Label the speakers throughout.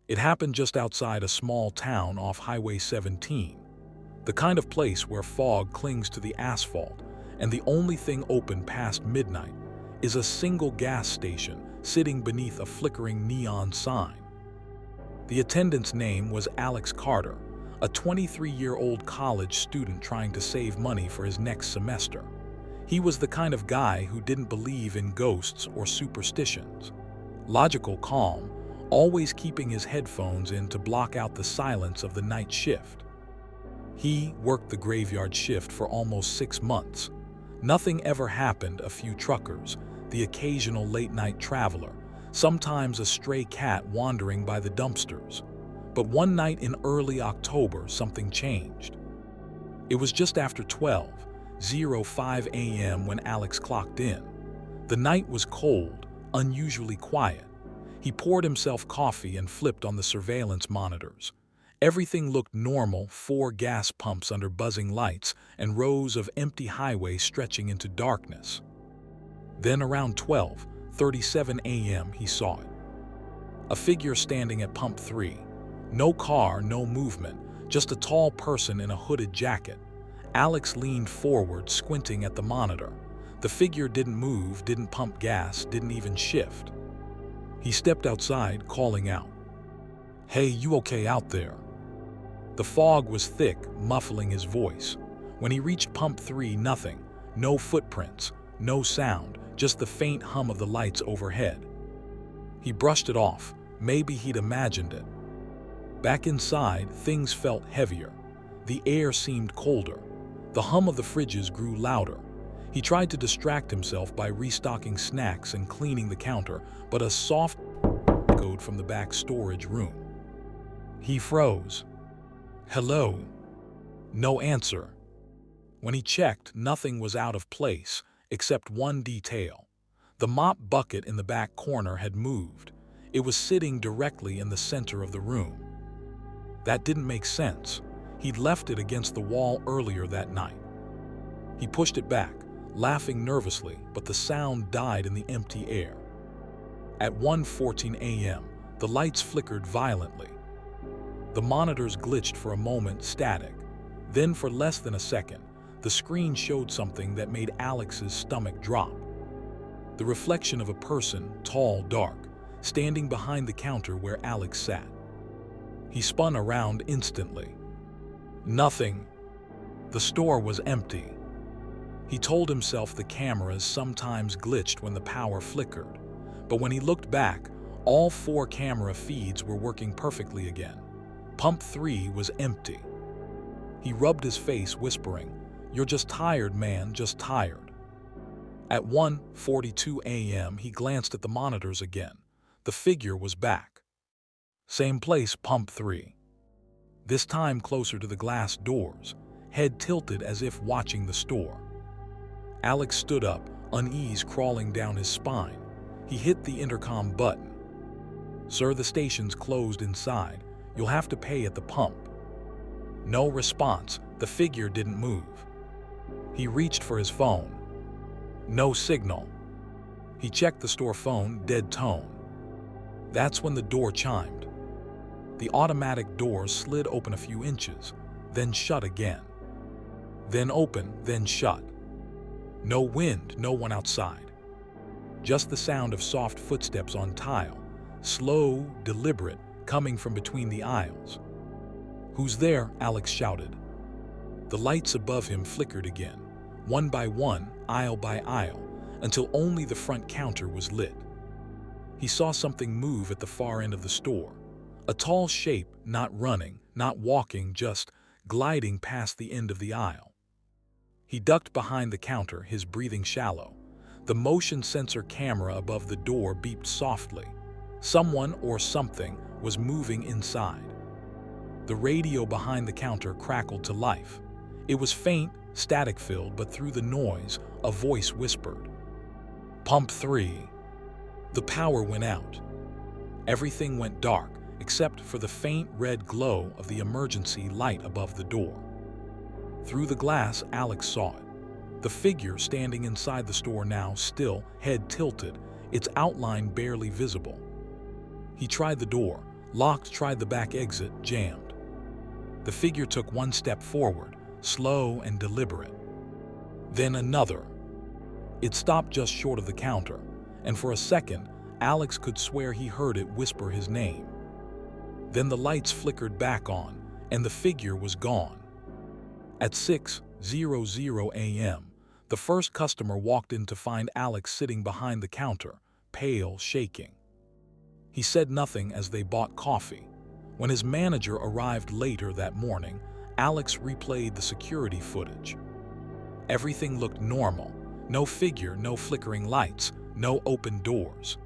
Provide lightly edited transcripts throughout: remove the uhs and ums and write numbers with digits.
Speaker 1: It happened just outside a small town off Highway 17, the kind of place where fog clings to the asphalt and the only thing open past midnight is a single gas station sitting beneath a flickering neon sign. The attendant's name was Alex Carter, a 23-year-old college student trying to save money for his next semester. He was the kind of guy who didn't believe in ghosts or superstitions. Logical calm, always keeping his headphones in to block out the silence of the night shift. He worked the graveyard shift for almost 6 months. Nothing ever happened. A few truckers, the occasional late-night traveler, sometimes a stray cat wandering by the dumpsters. But one night in early October, something changed. It was just after 12:05 a.m. when Alex clocked in. The night was cold, unusually quiet. He poured himself coffee and flipped on the surveillance monitors. Everything looked normal: 4 gas pumps under buzzing lights and rows of empty highways stretching into darkness. Then around 12:37 a.m. he saw it. A figure standing at pump 3. No car, no movement, just a tall person in a hooded jacket. Alex leaned forward, squinting at the monitor. The figure didn't move, didn't pump gas, didn't even shift. He stepped outside, calling out, "Hey, you okay out there?" The fog was thick, muffling his voice. When he reached pump 3, nothing. No footprints, no sound, just the faint hum of the lights overhead. He brushed it off. Maybe he'd imagined it. Back inside, things felt heavier. The air seemed colder. The hum of the fridges grew louder. He tried to distract himself by restocking snacks and cleaning the counter, but a soft echoed from the back storage room. He froze. "Hello?" No answer. When he checked, nothing was out of place, except one detail. The mop bucket in the back corner had moved. It was sitting directly in the center of the room. That didn't make sense. He'd left it against the wall earlier that night. He pushed it back, laughing nervously, but the sound died in the empty air. At 1:14 a.m., the lights flickered violently. The monitors glitched for a moment, static. Then, for less than a second, the screen showed something that made Alex's stomach drop. The reflection of a person, tall, dark, standing behind the counter where Alex sat. He spun around instantly. Nothing. The store was empty. He told himself the cameras sometimes glitched when the power flickered, but when he looked back, all 4 camera feeds were working perfectly again. Pump 3 was empty. He rubbed his face, whispering, "You're just tired, man, just tired." At 1:42 a.m., he glanced at the monitors again. The figure was back. Same place, pump 3. This time closer to the glass doors, head tilted as if watching the store. Alex stood up, unease crawling down his spine. He hit the intercom button. "Sir, the station's closed inside. You'll have to pay at the pump." No response. The figure didn't move. He reached for his phone. No signal. He checked the store phone, dead tone. That's when the door chimed. The automatic doors slid open a few inches, then shut again. Then open, then shut. No wind, no one outside. Just the sound of soft footsteps on tile, slow, deliberate, coming from between the aisles. "Who's there?" Alex shouted. The lights above him flickered again, one by one, aisle by aisle, until only the front counter was lit. He saw something move at the far end of the store. A tall shape, not running, not walking, just gliding past the end of the aisle. He ducked behind the counter, his breathing shallow. The motion sensor camera above the door beeped softly. Someone or something was moving inside. The radio behind the counter crackled to life. It was faint, static-filled, but through the noise, a voice whispered, "Pump 3. The power went out. Everything went dark, except for the faint red glow of the emergency light above the door. Through the glass, Alex saw it. The figure standing inside the store now, still, head tilted, its outline barely visible. He tried the door, Locks tried the back exit, jammed. The figure took one step forward, slow and deliberate. Then another. It stopped just short of the counter, and for a second, Alex could swear he heard it whisper his name. Then the lights flickered back on, and the figure was gone. At 6:00 a.m., the first customer walked in to find Alex sitting behind the counter, pale, shaking. He said nothing as they bought coffee. When his manager arrived later that morning, Alex replayed the security footage. Everything looked normal. No figure, no flickering lights, no open doors.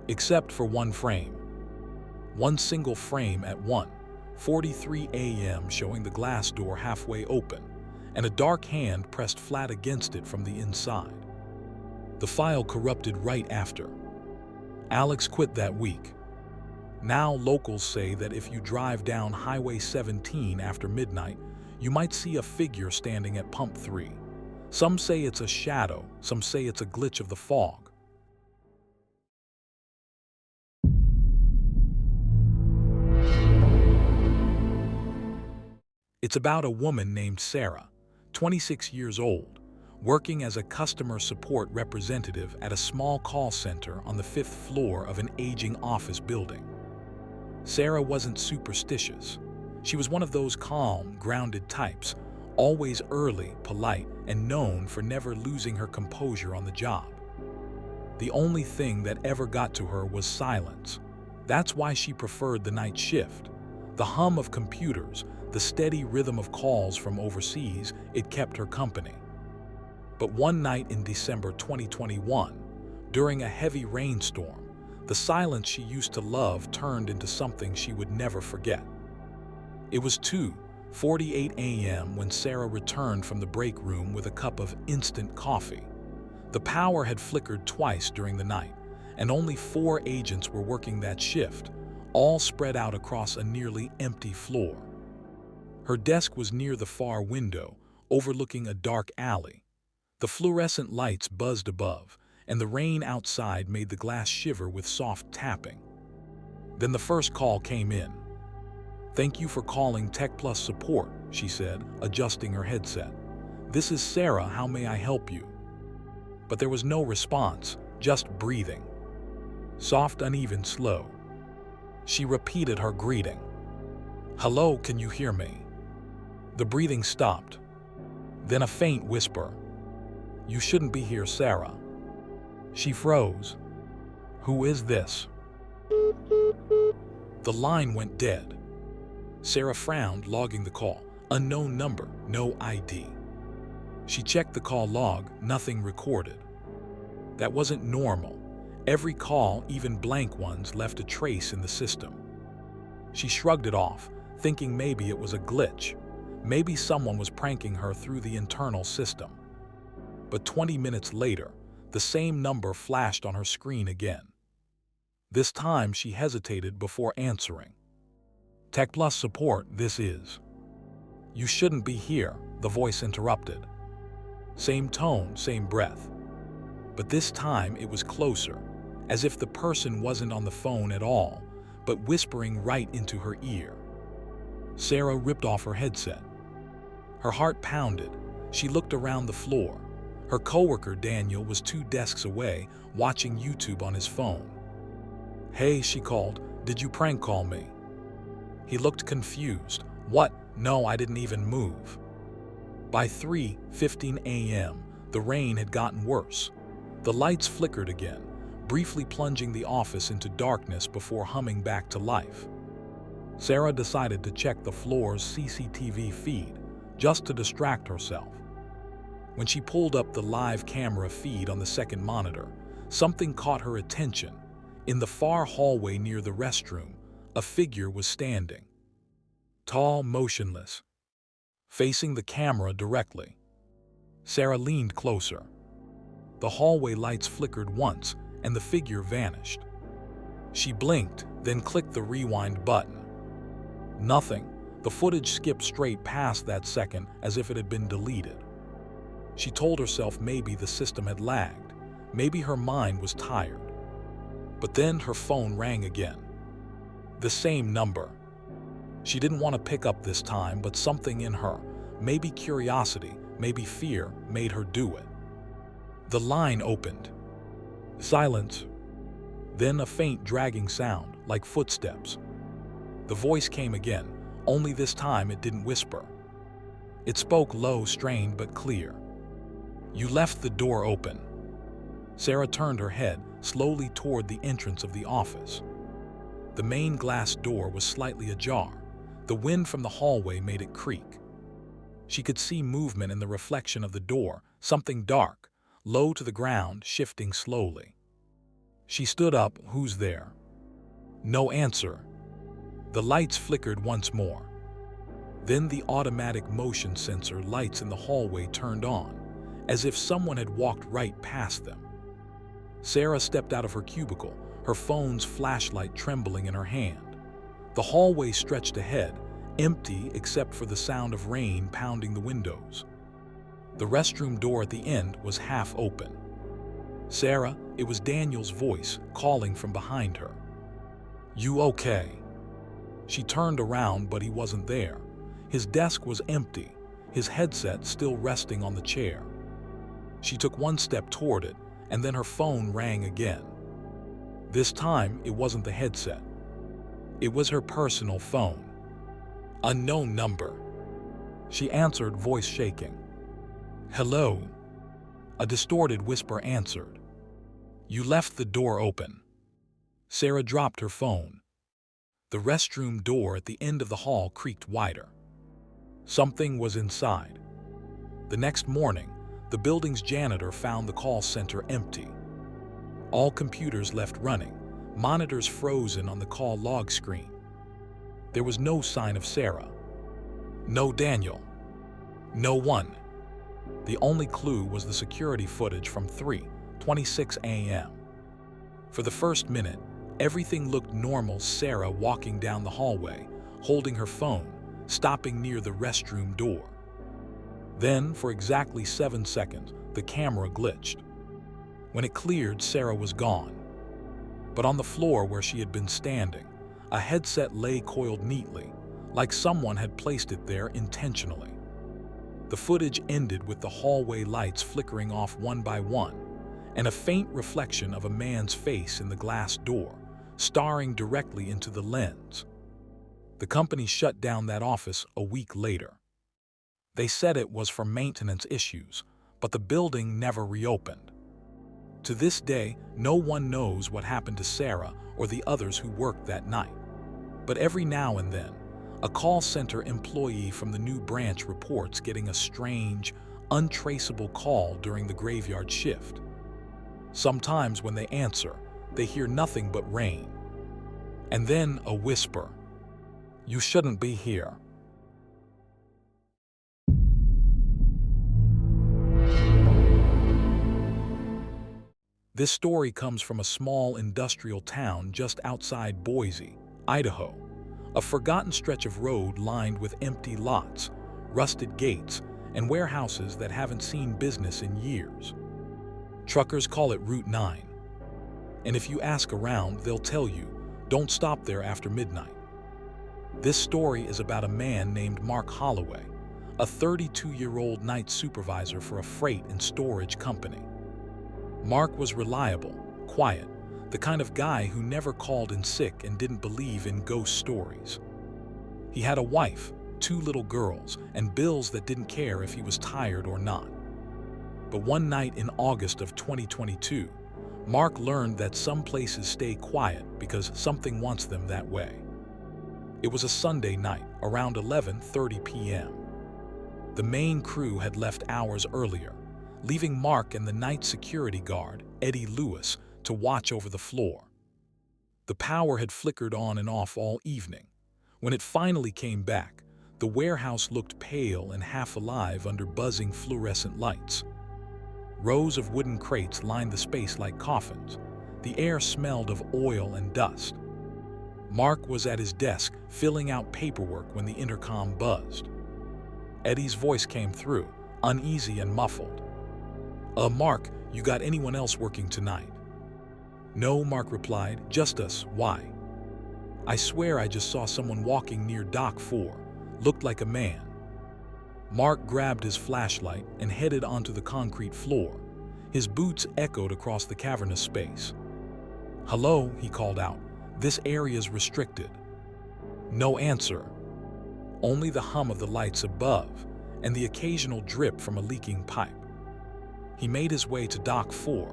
Speaker 1: Except for one frame. One single frame at 1:43 a.m. showing the glass door halfway open, and a dark hand pressed flat against it from the inside. The file corrupted right after. Alex quit that week. Now locals say that if you drive down Highway 17 after midnight, you might see a figure standing at Pump 3. Some say it's a shadow, some say it's a glitch of the fog. It's about a woman named Sarah, 26 years old, working as a customer support representative at a small call center on the 5th floor of an aging office building. Sarah wasn't superstitious. She was one of those calm, grounded types, always early, polite, and known for never losing her composure on the job. The only thing that ever got to her was silence. That's why she preferred the night shift. The hum of computers, the steady rhythm of calls from overseas, it kept her company. But one night in December 2021, during a heavy rainstorm, the silence she used to love turned into something she would never forget. It was 2:48 a.m. when Sarah returned from the break room with a cup of instant coffee. The power had flickered twice during the night, and only 4 agents were working that shift, all spread out across a nearly empty floor. Her desk was near the far window, overlooking a dark alley. The fluorescent lights buzzed above, and the rain outside made the glass shiver with soft tapping. Then the first call came in. "Thank you for calling Tech Plus Support," she said, adjusting her headset. "This is Sarah, how may I help you?" But there was no response, just breathing. Soft, uneven, slow. She repeated her greeting. "Hello, can you hear me?" The breathing stopped. Then a faint whisper. "You shouldn't be here, Sarah." She froze. "Who is this?" The line went dead. Sarah frowned, logging the call. Unknown number, no ID. She checked the call log, nothing recorded. That wasn't normal. Every call, even blank ones, left a trace in the system. She shrugged it off, thinking maybe it was a glitch. Maybe someone was pranking her through the internal system. But 20 minutes later, the same number flashed on her screen again. This time she hesitated before answering. "Tech Plus Support, this is." "You shouldn't be here," the voice interrupted. Same tone, same breath. But this time it was closer, as if the person wasn't on the phone at all, but whispering right into her ear. Sarah ripped off her headset. Her heart pounded. She looked around the floor. Her coworker Daniel was 2 desks away, watching YouTube on his phone. "Hey," she called, "did you prank call me?" He looked confused. "What? No, I didn't even move." By 3:15 a.m., the rain had gotten worse. The lights flickered again, briefly plunging the office into darkness before humming back to life. Sarah decided to check the floor's CCTV feed, just to distract herself. When she pulled up the live camera feed on the second monitor, something caught her attention. In the far hallway near the restroom, a figure was standing. Tall, motionless, facing the camera directly. Sarah leaned closer. The hallway lights flickered once, and the figure vanished. She blinked, then clicked the rewind button. Nothing. The footage skipped straight past that second as if it had been deleted. She told herself maybe the system had lagged. Maybe her mind was tired. But then her phone rang again. The same number. She didn't want to pick up this time, but something in her, maybe curiosity, maybe fear, made her do it. The line opened. Silence. Then a faint dragging sound, like footsteps. The voice came again, only this time it didn't whisper. It spoke low, strained, but clear. You left the door open. Sarah turned her head slowly toward the entrance of the office. The main glass door was slightly ajar. The wind from the hallway made it creak. She could see movement in the reflection of the door, something dark, low to the ground, shifting slowly. She stood up. Who's there? No answer. The lights flickered once more. Then the automatic motion sensor lights in the hallway turned on, as if someone had walked right past them. Sarah stepped out of her cubicle, her phone's flashlight trembling in her hand. The hallway stretched ahead, empty except for the sound of rain pounding the windows. The restroom door at the end was half open. Sarah, it was Daniel's voice calling from behind her. You okay? She turned around, but he wasn't there. His desk was empty, his headset still resting on the chair. She took one step toward it, and then her phone rang again. This time, it wasn't the headset. It was her personal phone. Unknown number. She answered, voice shaking. Hello? A distorted whisper answered. You left the door open. Sarah dropped her phone. The restroom door at the end of the hall creaked wider. Something was inside. The next morning, the building's janitor found the call center empty. All computers left running, monitors frozen on the call log screen. There was no sign of Sarah. No Daniel. No one. The only clue was the security footage from 3:26 a.m. For the first minute, everything looked normal. Sarah walking down the hallway, holding her phone, stopping near the restroom door. Then, for exactly 7 seconds, the camera glitched. When it cleared, Sarah was gone. But on the floor where she had been standing, a headset lay coiled neatly, like someone had placed it there intentionally. The footage ended with the hallway lights flickering off one by one, and a faint reflection of a man's face in the glass door, staring directly into the lens. The company shut down that office a week later. They said it was for maintenance issues, but the building never reopened. To this day, no one knows what happened to Sarah or the others who worked that night. But every now and then, a call center employee from the new branch reports getting a strange, untraceable call during the graveyard shift. Sometimes when they answer, they hear nothing but rain. And then a whisper. You shouldn't be here. This story comes from a small industrial town just outside Boise, Idaho. A forgotten stretch of road lined with empty lots, rusted gates, and warehouses that haven't seen business in years. Truckers call it Route 9. And if you ask around, they'll tell you, don't stop there after midnight. This story is about a man named Mark Holloway, a 32-year-old night supervisor for a freight and storage company. Mark was reliable, quiet, the kind of guy who never called in sick and didn't believe in ghost stories. He had a wife, 2 little girls, and bills that didn't care if he was tired or not. But one night in August of 2022, Mark learned that some places stay quiet because something wants them that way. It was a Sunday night, around 11:30 p.m. The main crew had left hours earlier, leaving Mark and the night security guard, Eddie Lewis, to watch over the floor. The power had flickered on and off all evening. When it finally came back, the warehouse looked pale and half alive under buzzing fluorescent lights. Rows of wooden crates lined the space like coffins. The air smelled of oil and dust. Mark was at his desk, filling out paperwork when the intercom buzzed. Eddie's voice came through, uneasy and muffled. Mark, you got anyone else working tonight?" "No," Mark replied, "just us. Why?" I swear I just saw someone walking near Dock 4. Looked like a man. Mark grabbed his flashlight and headed onto the concrete floor. His boots echoed across the cavernous space. "Hello," he called out. "This area's restricted." No answer. Only the hum of the lights above and the occasional drip from a leaking pipe. He made his way to Dock 4,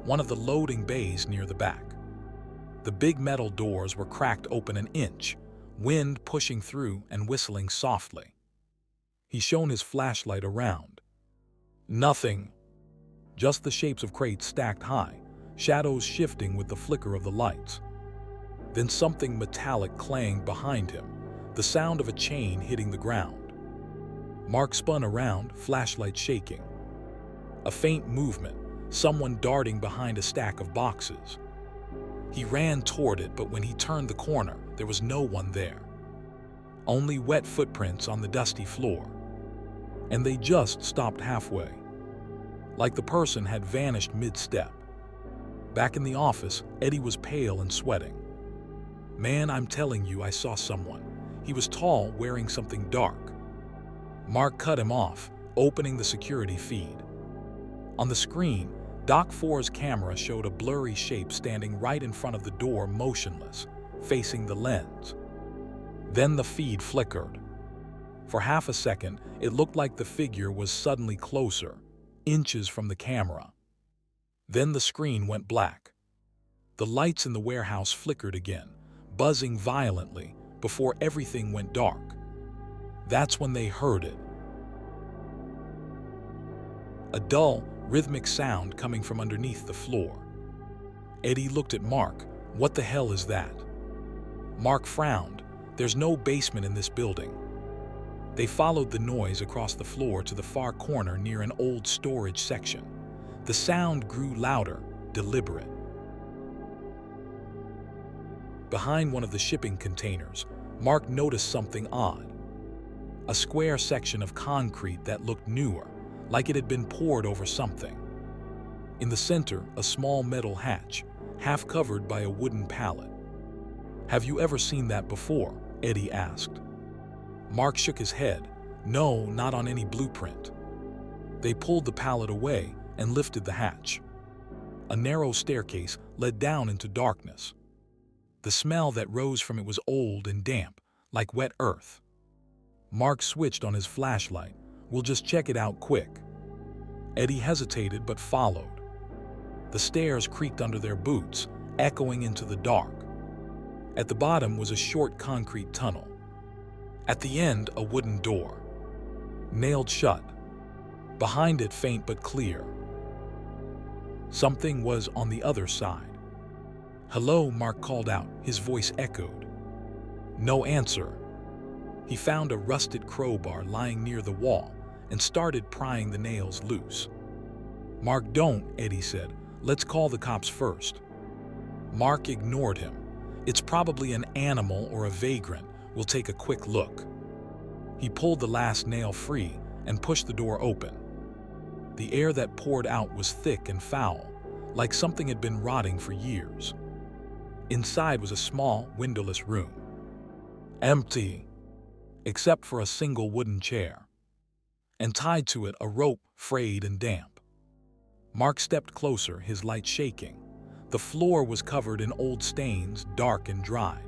Speaker 1: one of the loading bays near the back. The big metal doors were cracked open an inch, wind pushing through and whistling softly. He shone his flashlight around. Nothing. Just the shapes of crates stacked high, shadows shifting with the flicker of the lights. Then something metallic clanged behind him, the sound of a chain hitting the ground. Mark spun around, flashlight shaking. A faint movement, someone darting behind a stack of boxes. He ran toward it, but when he turned the corner, there was no one there. Only wet footprints on the dusty floor. And they just stopped halfway. Like the person had vanished mid-step. Back in the office, Eddie was pale and sweating. "Man, I'm telling you, I saw someone. He was tall, wearing something dark." Mark cut him off, opening the security feed. On the screen, Dock 4's camera showed a blurry shape standing right in front of the door, motionless, facing the lens. Then the feed flickered. For half a second, it looked like the figure was suddenly closer, inches from the camera. Then the screen went black. The lights in the warehouse flickered again, buzzing violently, before everything went dark. That's when they heard it. A dull, rhythmic sound coming from underneath the floor. Eddie looked at Mark. "What the hell is that?" Mark frowned. "There's no basement in this building." They followed the noise across the floor to the far corner near an old storage section. The sound grew louder, deliberate. Behind one of the shipping containers, Mark noticed something odd. A square section of concrete that looked newer, like it had been poured over something. In the center, a small metal hatch, half covered by a wooden pallet. "Have you ever seen that before?" Eddie asked. Mark shook his head. "No, not on any blueprint." They pulled the pallet away and lifted the hatch. A narrow staircase led down into darkness. The smell that rose from it was old and damp, like wet earth. Mark switched on his flashlight. "We'll just check it out quick." Eddie hesitated but followed. The stairs creaked under their boots, echoing into the dark. At the bottom was a short concrete tunnel. At the end, a wooden door, nailed shut. Behind it, faint but clear. Something was on the other side. "Hello," Mark called out. His voice echoed. No answer. He found a rusted crowbar lying near the wall and started prying the nails loose. "Mark, don't," Eddie said. "Let's call the cops first." Mark ignored him. "It's probably an animal or a vagrant. We'll take a quick look." He pulled the last nail free and pushed the door open. The air that poured out was thick and foul, like something had been rotting for years. Inside was a small, windowless room. Empty, except for a single wooden chair. And tied to it a rope, frayed and damp. Mark stepped closer, his light shaking. The floor was covered in old stains, dark and dried.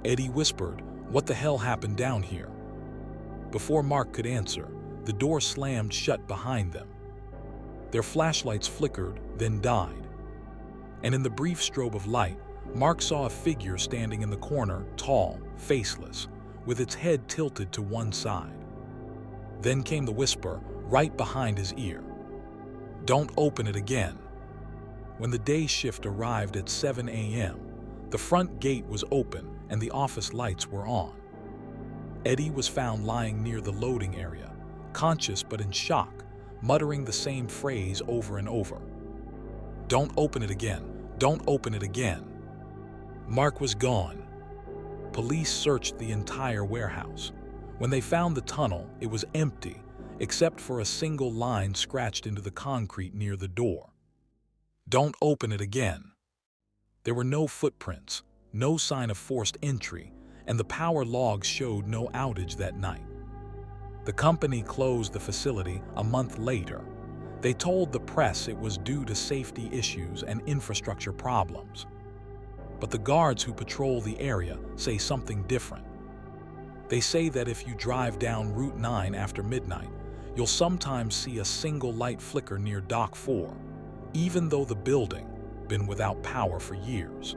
Speaker 1: Eddie whispered, "What the hell happened down here?" Before Mark could answer, the door slammed shut behind them. Their flashlights flickered, then died. And in the brief strobe of light, Mark saw a figure standing in the corner, tall, faceless, with its head tilted to one side. Then came the whisper, right behind his ear. "Don't open it again." When the day shift arrived at 7 a.m., the front gate was open and the office lights were on. Eddie was found lying near the loading area, conscious but in shock, muttering the same phrase over and over. "Don't open it again. Don't open it again." Mark was gone. Police searched the entire warehouse. When they found the tunnel, it was empty, except for a single line scratched into the concrete near the door. "Don't open it again." There were no footprints, no sign of forced entry, and the power logs showed no outage that night. The company closed the facility a month later. They told the press it was due to safety issues and infrastructure problems. But the guards who patrol the area say something different. They say that if you drive down Route 9 after midnight, you'll sometimes see a single light flicker near Dock 4, even though the building been without power for years.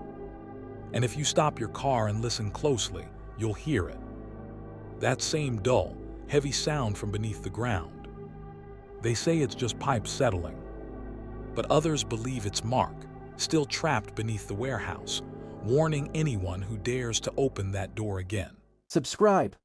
Speaker 1: And if you stop your car and listen closely, you'll hear it. That same dull, heavy sound from beneath the ground. They say it's just pipes settling. But others believe it's Mark, still trapped beneath the warehouse, warning anyone who dares to open that door again.
Speaker 2: Subscribe.